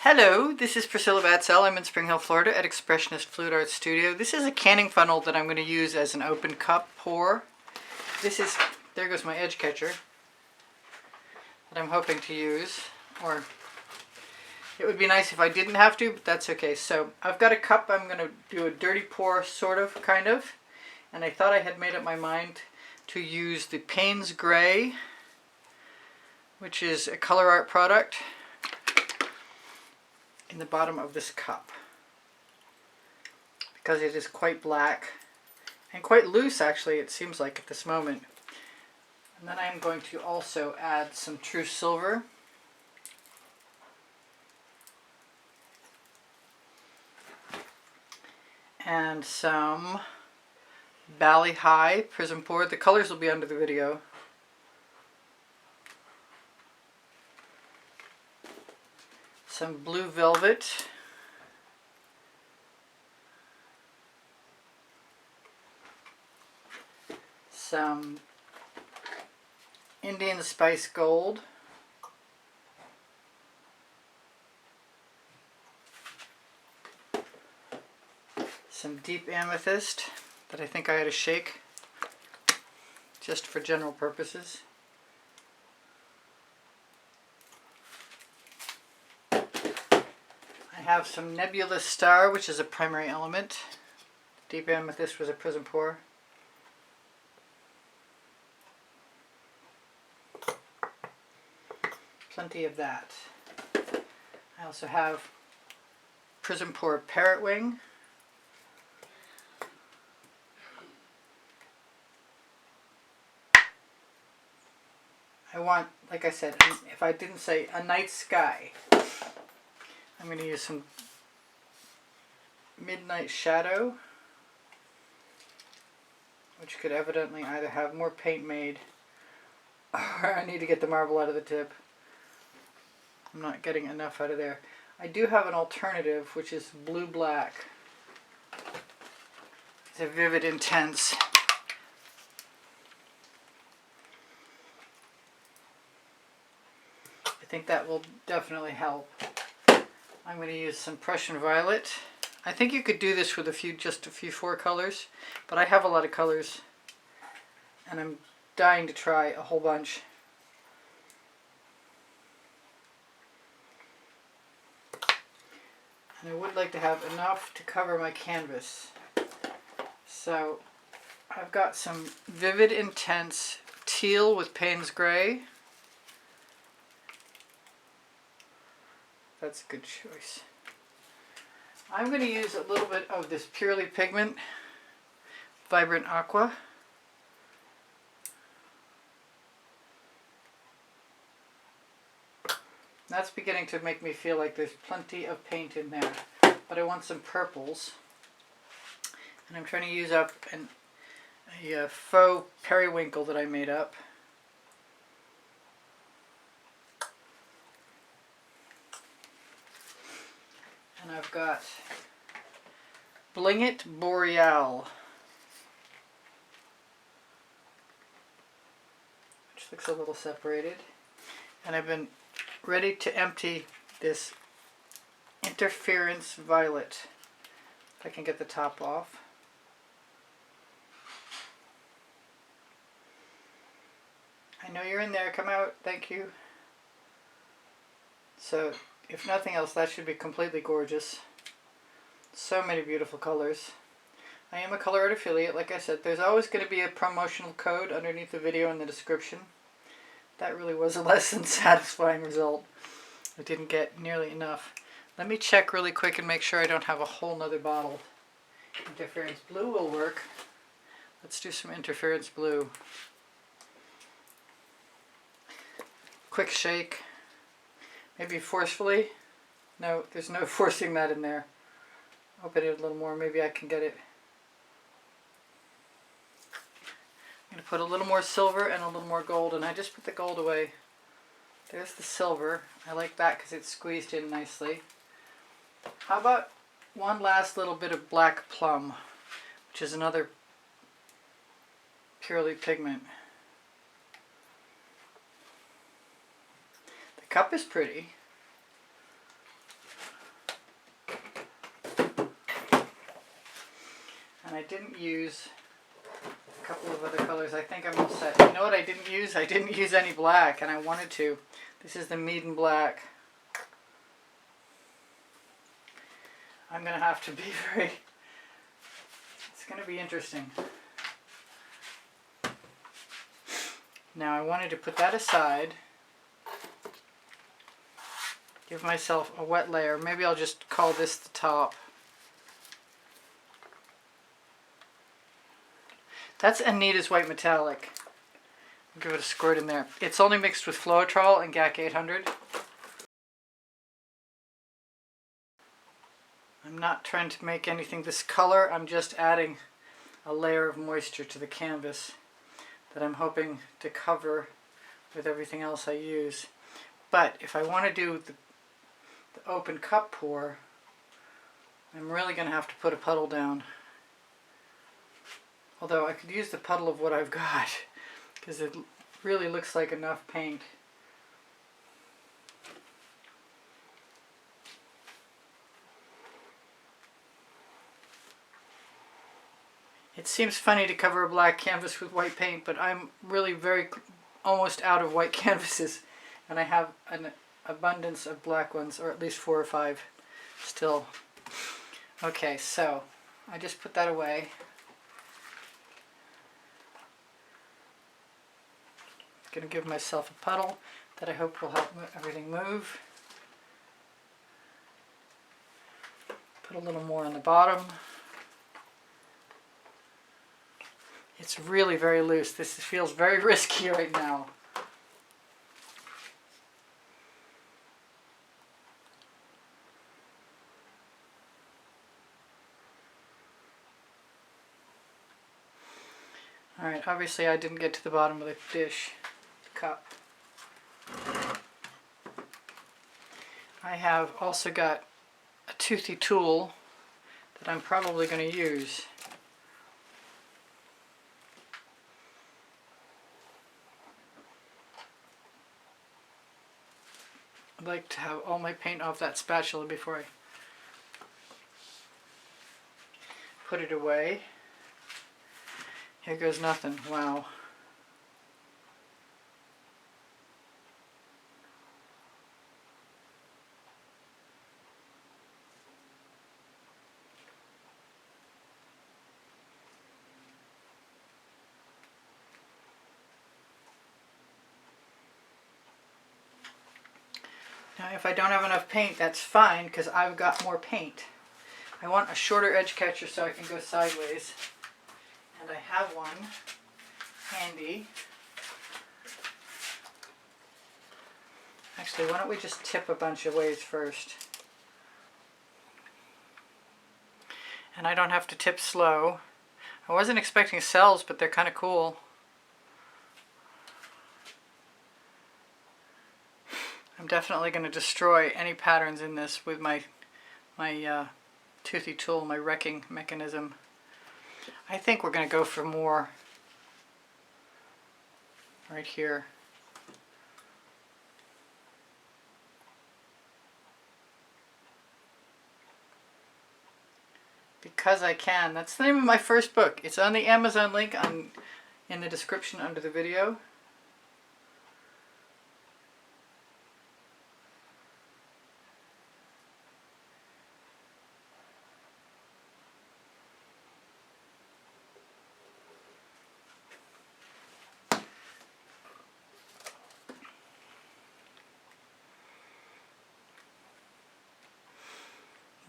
Hello, this is Priscilla Batzell. I'm in Spring Hill, Florida at Expressionist Fluid Art Studio. This is a canning funnel that I'm going to use as an open cup pour. This is, there goes my edge catcher that I'm hoping to use, or it would be nice if I didn't have to, but that's okay. So I've got a cup. I'm going to do a dirty pour, sort of, kind of, and I thought I had made up my mind to use the Paynes Gray, which is a Colourarte product, in the bottom of this cup because it is quite black and quite loose, actually, it seems like at this moment. And then I'm going to also add some true silver and some Bali High Prizm pour. The colors will be under the video. Some blue velvet, some Indian Spice Gold, some deep amethyst that I think I had to shake just for general purposes. I have some Nebula Star, which is a primary element. Deep amethyst was a Prizm pour. Plenty of that. I also have Prizm pour Parrot Wing. I want, like I said, if I didn't say a night sky, I'm going to use some Midnight Shadow, which could evidently either have more paint made or I need to get the marble out of the tip. I'm not getting enough out of there. I do have an alternative, which is Blue Black. It's a Vivid Intense. I think that will definitely help. I'm going to use some Prussian Violet. I think you could do this with just a few 4 colors, but I have a lot of colors and I'm dying to try a whole bunch. And I would like to have enough to cover my canvas. So I've got some Vivid Intense Teal with Paynes Gray. That's a good choice. I'm going to use a little bit of this Purely Pigment Vibrant Aqua. That's beginning to make me feel like there's plenty of paint in there, but I want some purples. And I'm trying to use up a faux periwinkle that I made up. And I've got Bling-It-Boreal, which looks a little separated. And I've been ready to empty this Intrference Violet. If I can get the top off. I know you're in there, come out, thank you. So, if nothing else, that should be completely gorgeous. So many beautiful colors. I am a Colourarte affiliate, like I said. There's always going to be a promotional code underneath the video in the description. That really was a less than satisfying result. I didn't get nearly enough. Let me check really quick and make sure I don't have a whole nother bottle. Intrference Blue will work. Let's do some Intrference Blue. Quick shake. Maybe forcefully. No, there's no forcing that in there. Open it a little more. Maybe I can get it. I'm going to put a little more silver and a little more gold, and I just put the gold away. There's the silver. I like that because it's squeezed in nicely. How about one last little bit of Black Plum, which is another Purely Pigment. The cup is pretty. And I didn't use a couple of other colors. I think I'm all set. You know what I didn't use? I didn't use any black, and I wanted to. This is the Meaden Black. I'm going to have to be very... It's going to be interesting. Now I wanted to put that aside. Give myself a wet layer. Maybe I'll just call this the top. That's Anita's White Metallic. I'll give it a squirt in there. It's only mixed with Floetrol and GAC 800. I'm not trying to make anything this color. I'm just adding a layer of moisture to the canvas that I'm hoping to cover with everything else I use. But if I want to do the open cup pour, I'm really going to have to put a puddle down. Although I could use the puddle of what I've got, because it really looks like enough paint. It seems funny to cover a black canvas with white paint, but I'm really almost out of white canvases, and I have an abundance of black ones, or at least 4 or 5 still. Okay, so I just put that away. I'm going to give myself a puddle that I hope will help everything move. Put a little more on the bottom. It's really very loose. This feels very risky right now. Alright, obviously I didn't get to the bottom of the dish, cup. I have also got a toothy tool that I'm probably going to use. I'd like to have all my paint off that spatula before I put it away. Here goes nothing. Wow. Now if I don't have enough paint, that's fine, because I've got more paint. I want a shorter edge catcher so I can go sideways. And I have one handy. Actually, why don't we just tip a bunch of ways first. And I don't have to tip slow. I wasn't expecting cells, but they're kind of cool. I'm definitely going to destroy any patterns in this with my toothy tool, my wrecking mechanism. I think we're going to go for more right here. Because I can. That's the name of my first book. It's on the Amazon link in the description under the video.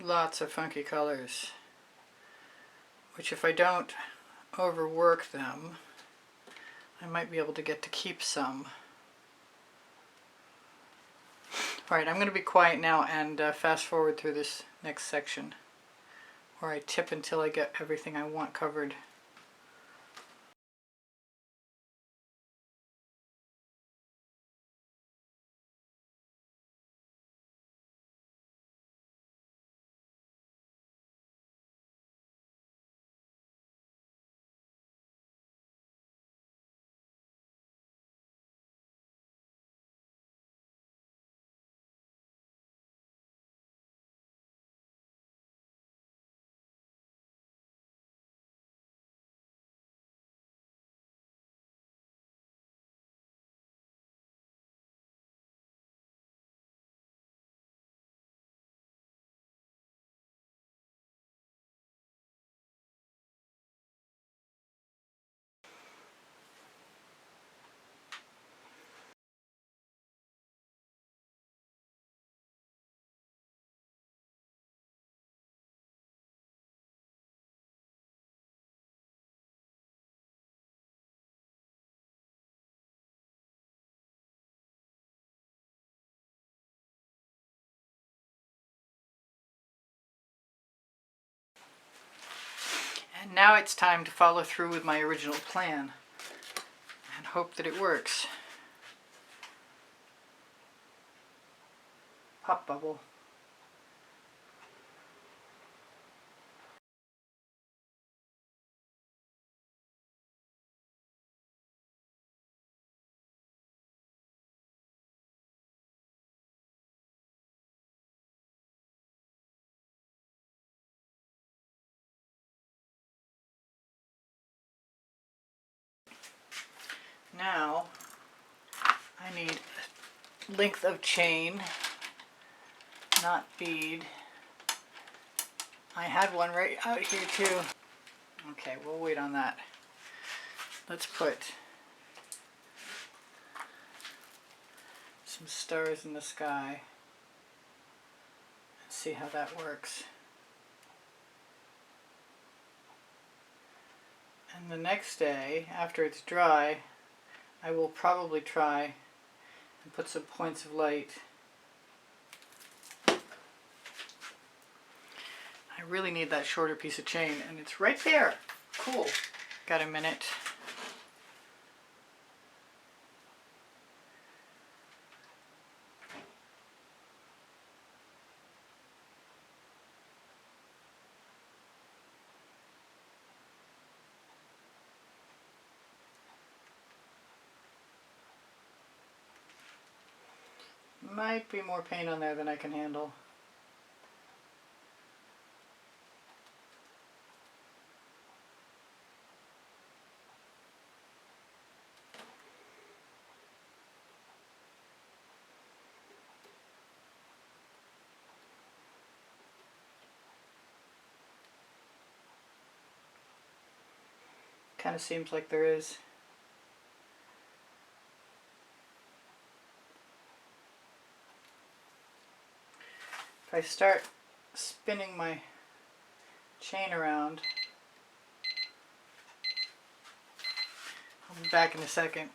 Lots of funky colors, which if I don't overwork them, I might be able to get to keep some. Alright, I'm going to be quiet now and fast forward through this next section, where I tip until I get everything I want covered. And now it's time to follow through with my original plan and hope that it works. Pop bubble. Now I need a length of chain, not bead. I had one right out here too. Okay, we'll wait on that. Let's put some stars in the sky and see how that works. And the next day, after it's dry, I will probably try and put some points of light. I really need that shorter piece of chain, and it's right there. Cool. Got a minute. Might be more paint on there than I can handle. Kind of seems like there is. If I start spinning my chain around, I'll be back in a second.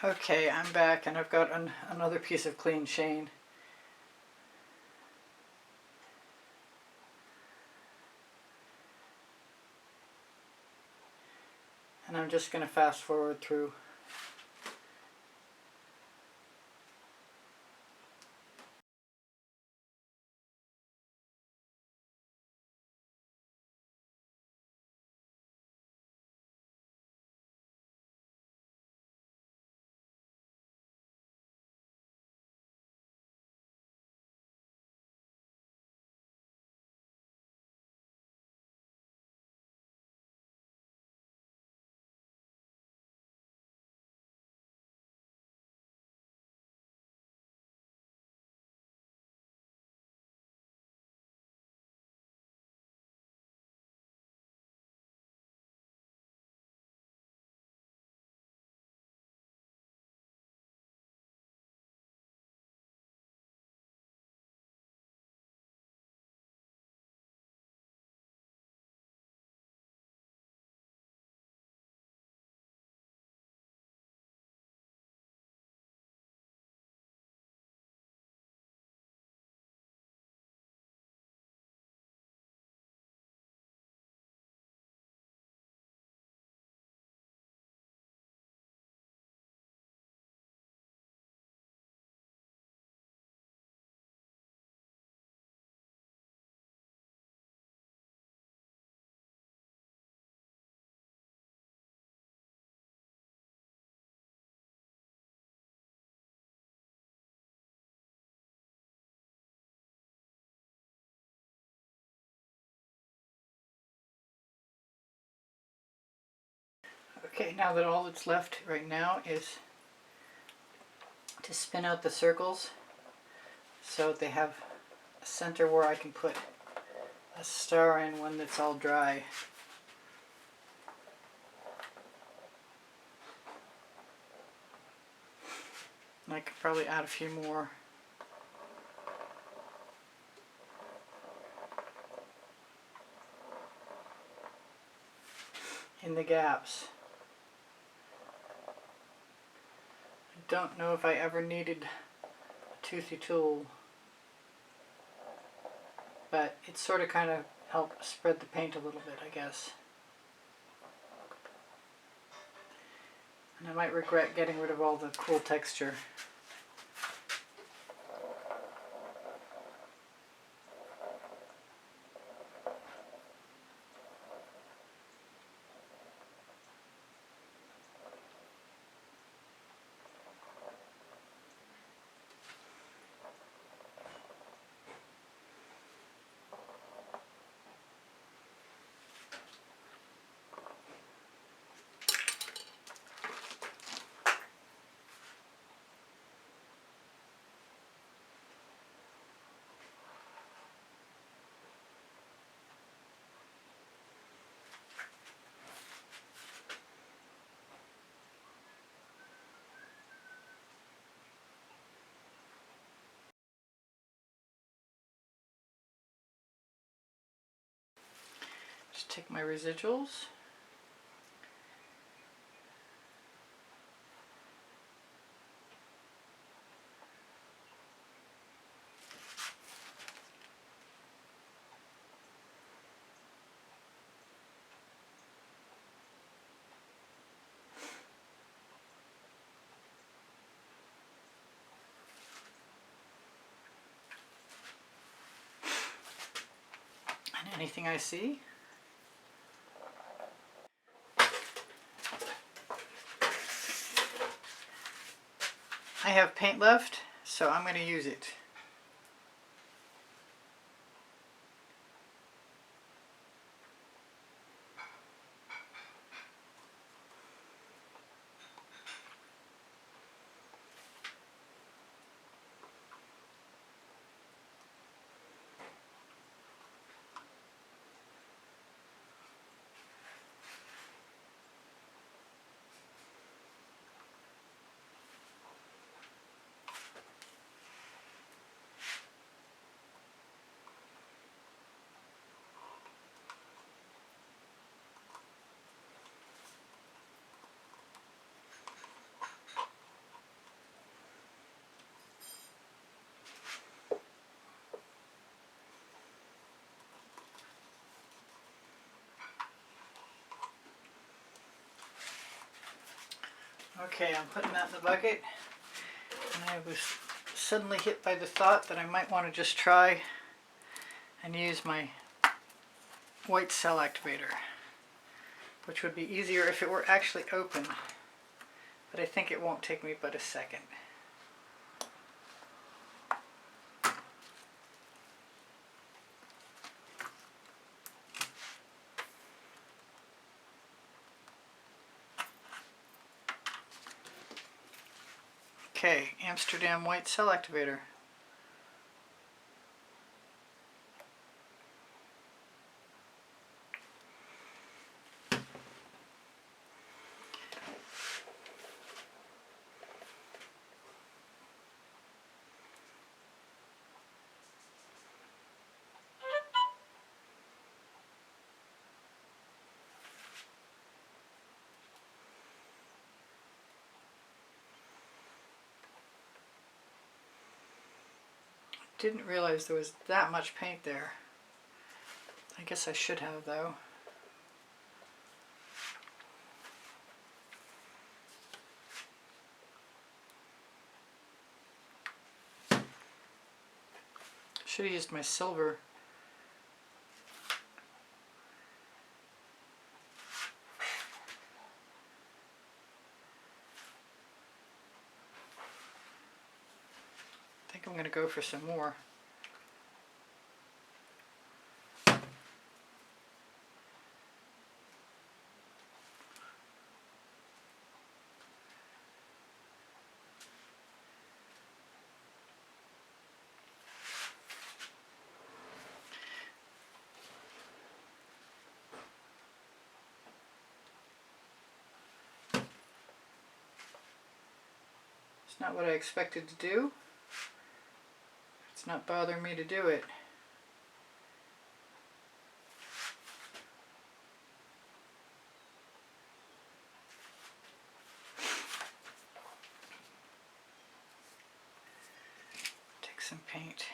Okay, I'm back and I've got another piece of clean chain. And I'm just going to fast forward through. Okay, now that all that's left right now is to spin out the circles so they have a center where I can put a star in when it's all dry. And I could probably add a few more. in the gaps. I don't know if I ever needed a toothy tool, but it sort of kind of helped spread the paint a little bit, I guess. And I might regret getting rid of all the cool texture. Just take my residuals. And anything I see. I have paint left, so I'm going to use it. Okay, I'm putting that in the bucket, and I was suddenly hit by the thought that I might want to just try and use my white cell activator, which would be easier if it were actually open, but I think it won't take me but a second. Okay, Amsterdam white cell activator. Didn't realize there was that much paint there. I guess I should have, though. Should have used my silver. I think I'm going to go for some more. It's not what I expected to do. It's not bothering me to do it. paint.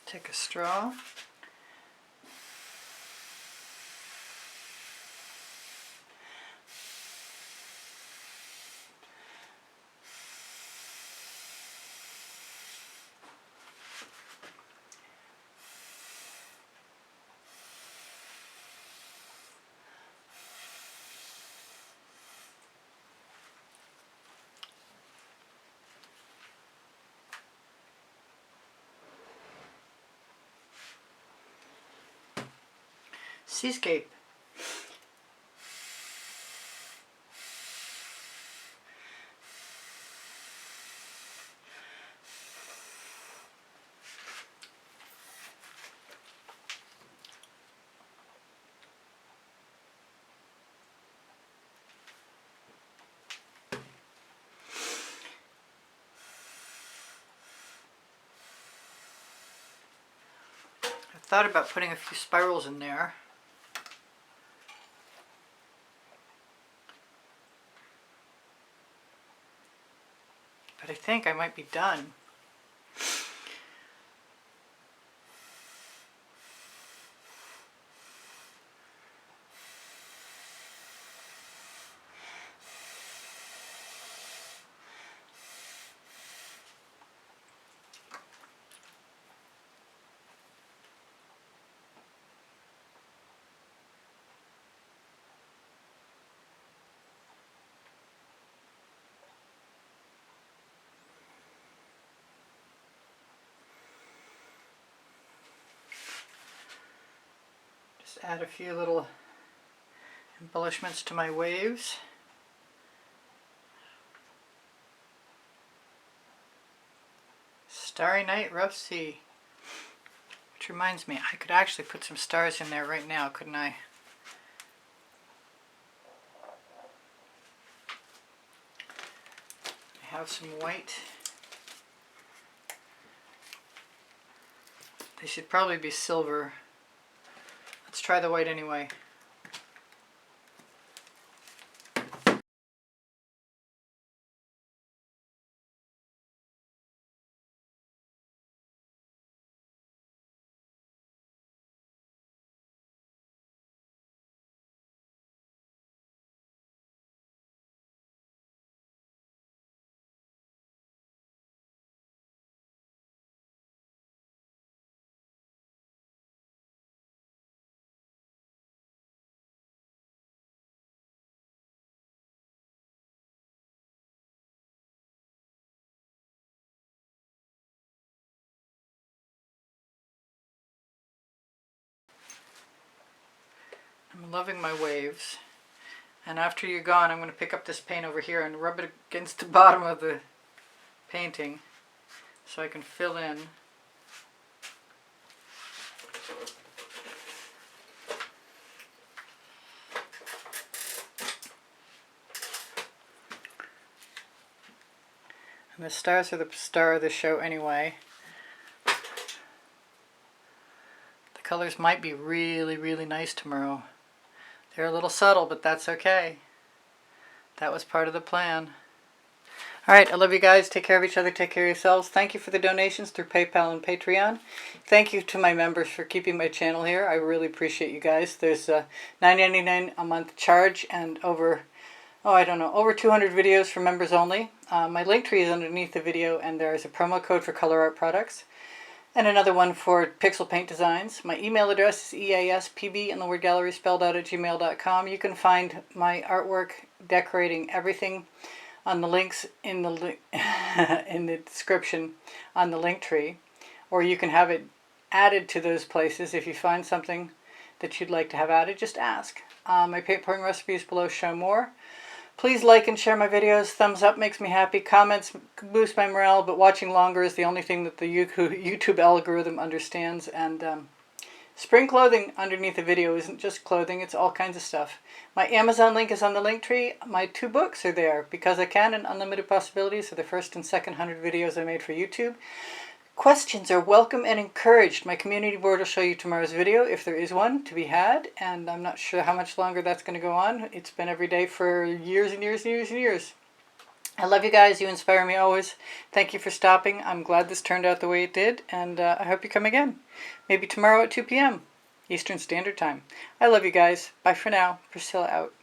Take a straw. Seascape. I thought about putting a few spirals in there. But I think I might be done. Just add a few little embellishments to my waves. Starry Night, Rough Sea. Which reminds me, I could actually put some stars in there right now, couldn't I? I have some white. They should probably be silver. Let's try the white anyway. I'm loving my waves. And after you're gone, I'm going to pick up this paint over here and rub it against the bottom of the painting so I can fill in. And the stars are the star of the show anyway. The colors might be really, really nice tomorrow. They're a little subtle, but that's okay. That was part of the plan. Alright, I love you guys. Take care of each other. Take care of yourselves. Thank you for the donations through PayPal and Patreon. Thank you to my members for keeping my channel here. I really appreciate you guys. There's a $9.99 a month charge and over 200 videos for members only. My link tree is underneath the video, and there is a promo code for Colourarte products. And another one for pixel paint designs. My email address is easpb and the word gallery spelled out at gmail.com. You can find my artwork, decorating, everything on the links in the in the description on the link tree, or you can have it added to those places. If you find something that you'd like to have added, just ask. My paint pouring recipes below show more. Please like and share my videos. Thumbs up makes me happy. Comments boost my morale, but watching longer is the only thing that the YouTube algorithm understands. And spring clothing underneath the video isn't just clothing, it's all kinds of stuff. My Amazon link is on the link tree. My 2 books are there, Because I Can and Unlimited Possibilities, are the first and second 100 videos I made for YouTube. Questions are welcome and encouraged. My community board will show you tomorrow's video, if there is one to be had, and I'm not sure how much longer that's going to go on. It's been every day for years and years and years and years. I love you guys. You inspire me always. Thank you for stopping. I'm glad this turned out the way it did, and I hope you come again. Maybe tomorrow at 2 p.m. Eastern Standard Time. I love you guys. Bye for now. Priscilla out.